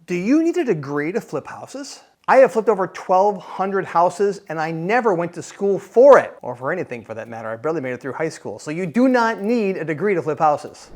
Do you need a degree to flip houses? I have flipped over 1,200 houses and I never went to school for it, or for anything for that matter. I barely made it through high school. So you do not need a degree to flip houses.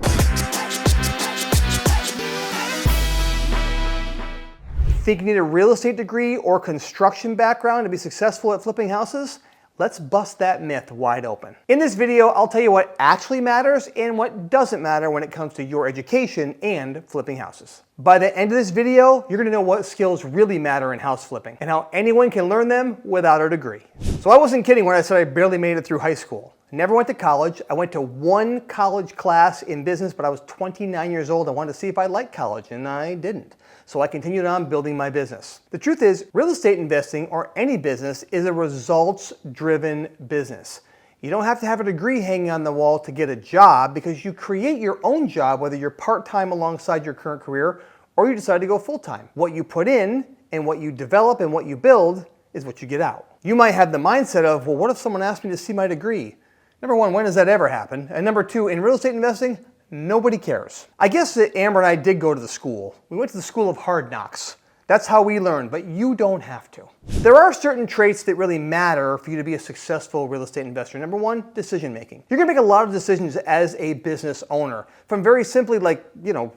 Think you need a real estate degree or construction background to be successful at flipping houses? Let's bust that myth wide open. In this video, I'll tell you what actually matters and what doesn't matter when it comes to your education and flipping houses. By the end of this video, you're gonna know what skills really matter in house flipping and how anyone can learn them without a degree. So I wasn't kidding when I said I barely made it through high school. Never went to college. I went to one college class in business, but I was 29 years old. I wanted to see if I liked college, and I didn't. So I continued on building my business. The truth is, real estate investing or any business is a results-driven business. You don't have to have a degree hanging on the wall to get a job because you create your own job, whether you're part-time alongside your current career or you decide to go full-time. What you put in and what you develop and what you build is what you get out. You might have the mindset of, well, what if someone asked me to see my degree? Number one, when does that ever happen? And number two, in real estate investing, nobody cares. I guess that Amber and I did go to the school. We went to the school of hard knocks. That's how we learned, but you don't have to. There are certain traits that really matter for you to be a successful real estate investor. Number one, decision making. You're gonna make a lot of decisions as a business owner, from very simply like,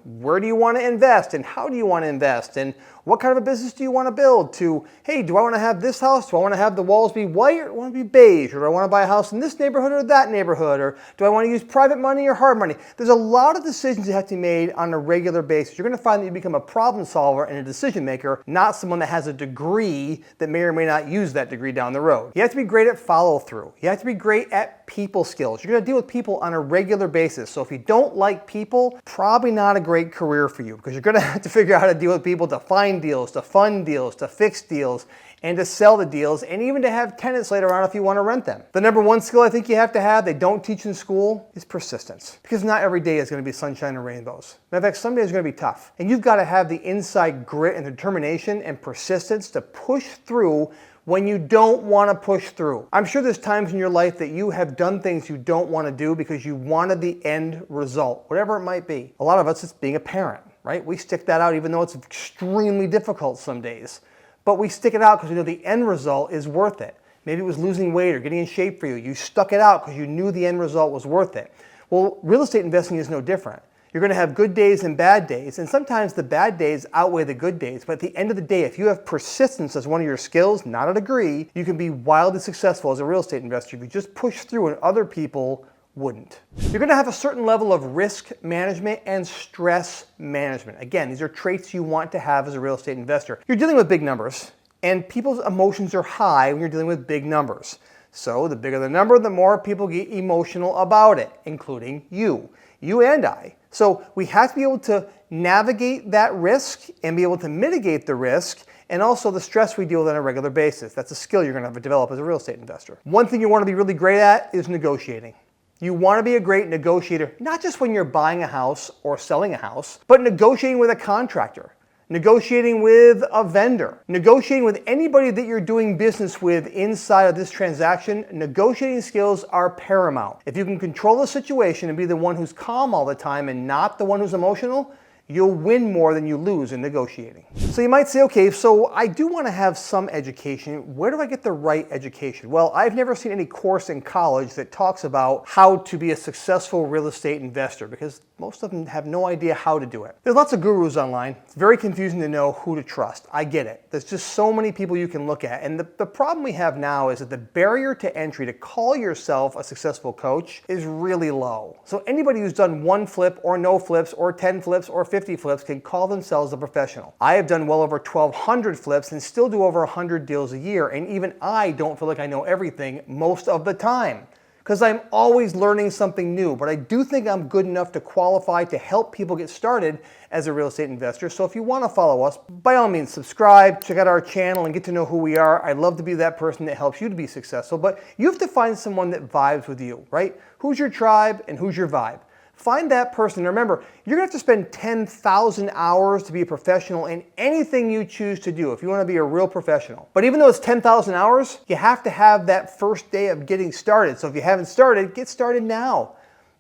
where do you want to invest and how do you want to invest and what kind of a business do you want to build, to, hey, do I want to have this house? Do I want to have the walls be white or do I want to be beige? Or do I want to buy a house in this neighborhood or that neighborhood? Or do I want to use private money or hard money? There's a lot of decisions that have to be made on a regular basis. You're going to find that you become a problem solver and a decision maker, not someone that has a degree that may or may not use that degree down the road. You have to be great at follow through. You have to be great at people skills. You're going to deal with people on a regular basis. So if you don't like people, probably not a great career for you, because you're going to have to figure out how to deal with people to find deals, to fund deals, to fix deals, and to sell the deals, and even to have tenants later on if you want to rent them. The number one skill I think you have to have, they don't teach in school, is persistence. Because not every day is going to be sunshine and rainbows. Matter of fact, some days are going to be tough. And you've got to have the inside grit and determination and persistence to push through when you don't want to push through. I'm sure there's times in your life that you have done things you don't want to do because you wanted the end result, whatever it might be. A lot of us, it's being a parent, right? We stick that out even though it's extremely difficult some days. But we stick it out because we know the end result is worth it. Maybe it was losing weight or getting in shape for you. You stuck it out because you knew the end result was worth it. Well, real estate investing is no different. You're going to have good days and bad days, and sometimes the bad days outweigh the good days. But at the end of the day, if you have persistence as one of your skills, not a degree, you can be wildly successful as a real estate investor if you just push through when other people wouldn't. You're going to have a certain level of risk management and stress management. Again, these are traits you want to have as a real estate investor. You're dealing with big numbers, and people's emotions are high when you're dealing with big numbers. So the bigger the number, the more people get emotional about it, including you and I. So we have to be able to navigate that risk and be able to mitigate the risk and also the stress we deal with on a regular basis. That's a skill you're going to have to develop as a real estate investor. One thing you want to be really great at is negotiating. You want to be a great negotiator, not just when you're buying a house or selling a house, but negotiating with a contractor, negotiating with a vendor, negotiating with anybody that you're doing business with inside of this transaction. Negotiating skills are paramount. If you can control the situation and be the one who's calm all the time and not the one who's emotional, you'll win more than you lose in negotiating. So you might say, okay, so I do want to have some education. Where do I get the right education? Well, I've never seen any course in college that talks about how to be a successful real estate investor because most of them have no idea how to do it. There's lots of gurus online. It's very confusing to know who to trust. I get it. There's just so many people you can look at. And the problem we have now is that the barrier to entry to call yourself a successful coach is really low. So anybody who's done one flip or no flips or 10 flips or 50 flips can call themselves a professional. I have done well over 1,200 flips and still do over 100 deals a year. And even I don't feel like I know everything most of the time, because I'm always learning something new. But I do think I'm good enough to qualify to help people get started as a real estate investor. So if you want to follow us, by all means, subscribe, check out our channel, and get to know who we are. I'd love to be that person that helps you to be successful. But you have to find someone that vibes with you, right? Who's your tribe and who's your vibe? Find that person. And remember, you're going to have to spend 10,000 hours to be a professional in anything you choose to do if you want to be a real professional. But even though it's 10,000 hours, you have to have that first day of getting started. So if you haven't started, get started now.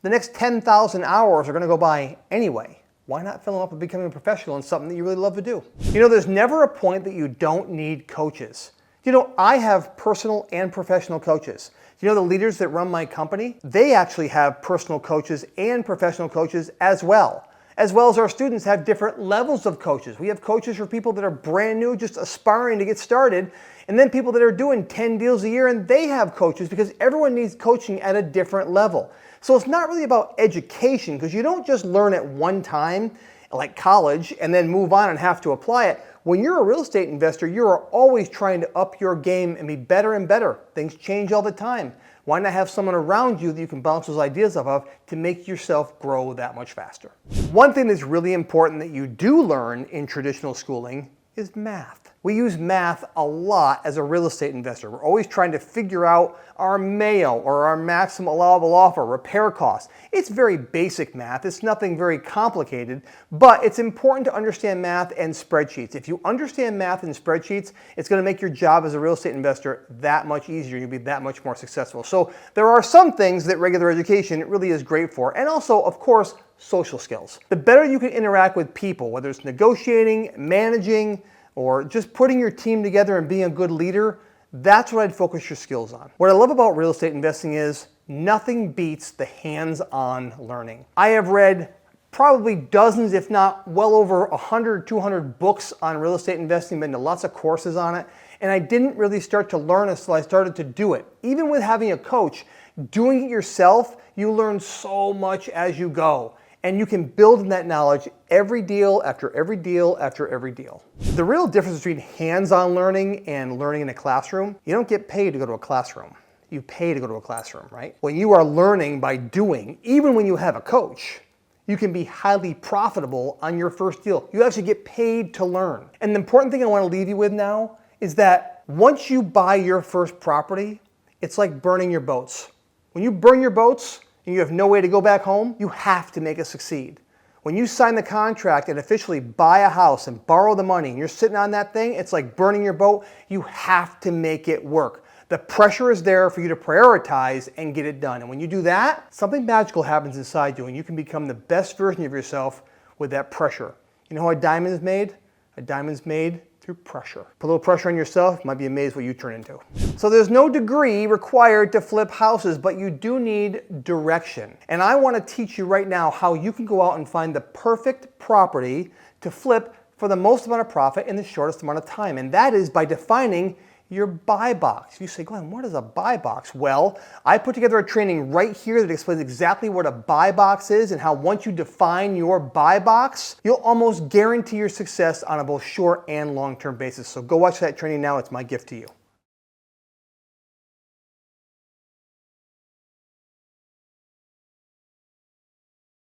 The next 10,000 hours are going to go by anyway. Why not fill them up with becoming a professional in something that you really love to do? You know, there's never a point that you don't need coaches. You know, I have personal and professional coaches. You know, the leaders that run my company, they actually have personal coaches and professional coaches as well as our students have different levels of coaches. We have coaches for people that are brand new, just aspiring to get started, and then people that are doing 10 deals a year, and they have coaches because everyone needs coaching at a different level. So it's not really about education, because you don't just learn at one time, like college, and then move on and have to apply it. When you're a real estate investor, you are always trying to up your game and be better and better. Things change all the time. Why not have someone around you that you can bounce those ideas off of to make yourself grow that much faster? One thing that's really important that you do learn in traditional schooling is math. We use math a lot as a real estate investor. We're always trying to figure out our MAO, or our maximum allowable offer, repair costs. It's very basic math. It's nothing very complicated, but it's important to understand math and spreadsheets. If you understand math and spreadsheets, it's going to make your job as a real estate investor that much easier. You'll be that much more successful. So there are some things that regular education really is great for, and also, of course, social skills. The better you can interact with people, whether it's negotiating, managing, or just putting your team together and being a good leader, that's what I'd focus your skills on. What I love about real estate investing is nothing beats the hands-on learning. I have read probably dozens, if not well over 100, 200 books on real estate investing, been to lots of courses on it, and I didn't really start to learn until I started to do it. Even with having a coach, doing it yourself, you learn so much as you go. And you can build in that knowledge every deal after every deal after every deal. The real difference between hands-on learning and learning in a classroom, you don't get paid to go to a classroom. You pay to go to a classroom, right? When you are learning by doing, even when you have a coach, you can be highly profitable on your first deal. You actually get paid to learn. And the important thing I want to leave you with now is that once you buy your first property, it's like burning your boats. When you burn your boats, and you have no way to go back home, you have to make it succeed. When you sign the contract and officially buy a house and borrow the money and you're sitting on that thing, it's like burning your boat. You have to make it work. The pressure is there for you to prioritize and get it done. And when you do that, something magical happens inside you and you can become the best version of yourself with that pressure. You know how a diamond is made? A diamond is made through pressure. Put a little pressure on yourself, you might be amazed what you turn into. So there's no degree required to flip houses, but you do need direction. And I want to teach you right now how you can go out and find the perfect property to flip for the most amount of profit in the shortest amount of time. And that is by defining your buy box. You say, Glenn, what is a buy box? Well, I put together a training right here that explains exactly what a buy box is and how once you define your buy box, you'll almost guarantee your success on a both short and long-term basis. So go watch that training now. It's my gift to you.